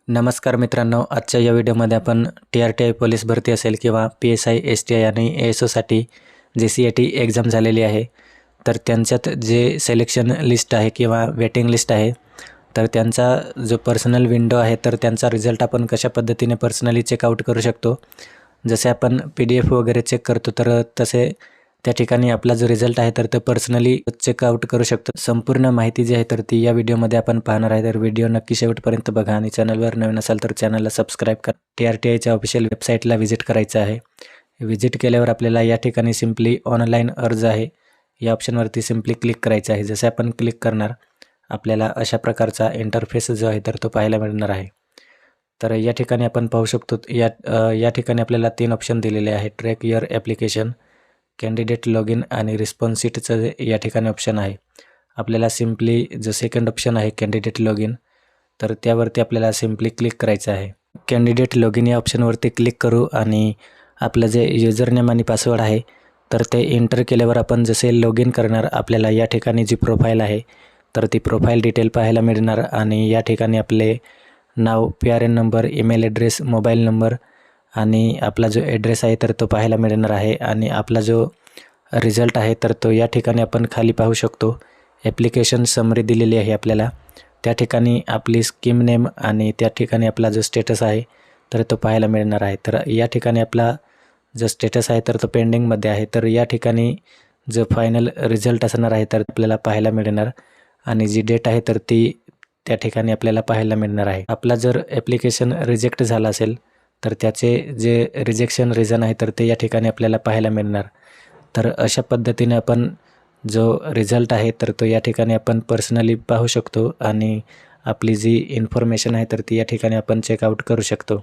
नमस्कार मित्रांनो, आजच्या या व्हिडिओमध्ये आपण TRTI पोलीस भरती असेल किंवा PSI, STI आणि ASOसाठी जे CAT एक्झाम झालेली आहे, तर त्यांच्यात जे सिलेक्शन लिस्ट आहे किंवा वेटिंग लिस्ट आहे, तर त्यांचा जो पर्सनल विंडो आहे, तर त्यांचा रिझल्ट आपण कशा पद्धतीने पर्सनली चेकआउट करू शकतो. जसे आपण PDF वगैरे चेक करतो, तर तसे त्या ठिकाणी आपला जो रिझल्ट आहे तर तो पर्सनली चेकआउट करू शकतो. संपूर्ण माहिती जी आहे तर ती या व्हिडिओमध्ये आपण पाहणार आहे. तर व्हिडिओ नक्की शेवटपर्यंत बघा आणि चॅनलवर नवीन असाल तर चॅनलला सबस्क्राईब करा. TRTIच्या ऑफिशियल वेबसाईटला व्हिजिट करायचं आहे. व्हिजिट केल्यावर आपल्याला या ठिकाणी सिम्पली ऑनलाईन अर्ज आहे या ऑप्शनवरती सिम्पली क्लिक करायचं आहे. जसे आपण क्लिक करणार आपल्याला अशा प्रकारचा इंटरफेस जो आहे तर तो पाहायला मिळणार आहे. तर या ठिकाणी आपण पाहू शकतो या ठिकाणी आपल्याला 3 ऑप्शन दिलेले आहे. Track your application, candidate log in आणि रिस्पॉन्स शीटचं या ठिकाणी ऑप्शन आहे. आपल्याला सिम्पली जो सेकंड ऑप्शन आहे कॅन्डिडेट लॉग इन, तर त्यावरती आपल्याला सिम्पली क्लिक करायचं आहे. कॅन्डिडेट लॉग इन या ऑप्शनवरती क्लिक करू आणि आपलं जे युजर नेम आणि पासवर्ड आहे तर ते एंटर केल्यावर आपण जसे लॉग इन करणार आपल्याला या ठिकाणी जी प्रोफाईल आहे तर ती प्रोफाईल डिटेल पाहायला मिळणार आणि या ठिकाणी आपले नाव, PRN number, email address, mobile number आणि आपला जो ॲड्रेस आहे तर तो पाहायला मिळणार आहे. आणि आपला जो रिझल्ट आहे तर तो या ठिकाणी आपण खाली पाहू शकतो. ॲप्लिकेशन समरी दिलेली आहे आपल्याला. त्या ठिकाणी आपली स्कीम नेम आणि त्या ठिकाणी आपला जो स्टेटस आहे तर तो पाहायला मिळणार आहे. तर या ठिकाणी आपला जो स्टेटस आहे तर तो पेंडिंगमध्ये आहे. तर या ठिकाणी जो फायनल रिझल्ट असणार आहे तर आपल्याला पाहायला मिळणार आणि जी डेट आहे तर ती त्या ठिकाणी आपल्याला पाहायला मिळणार आहे. आपला जर ॲप्लिकेशन रिजेक्ट झाला असेल तर त्याचे जे रिजेक्शन रिझन आहे तर ते या ठिकाणी आपल्याला पाहायला मिळणार. तर अशा पद्धतीने आपण जो रिझल्ट आहे तर तो या ठिकाणी आपण पर्सनली पाहू शकतो आणि आपली जी इन्फॉर्मेशन आहे तर ती या ठिकाणी आपण चेकआउट करू शकतो.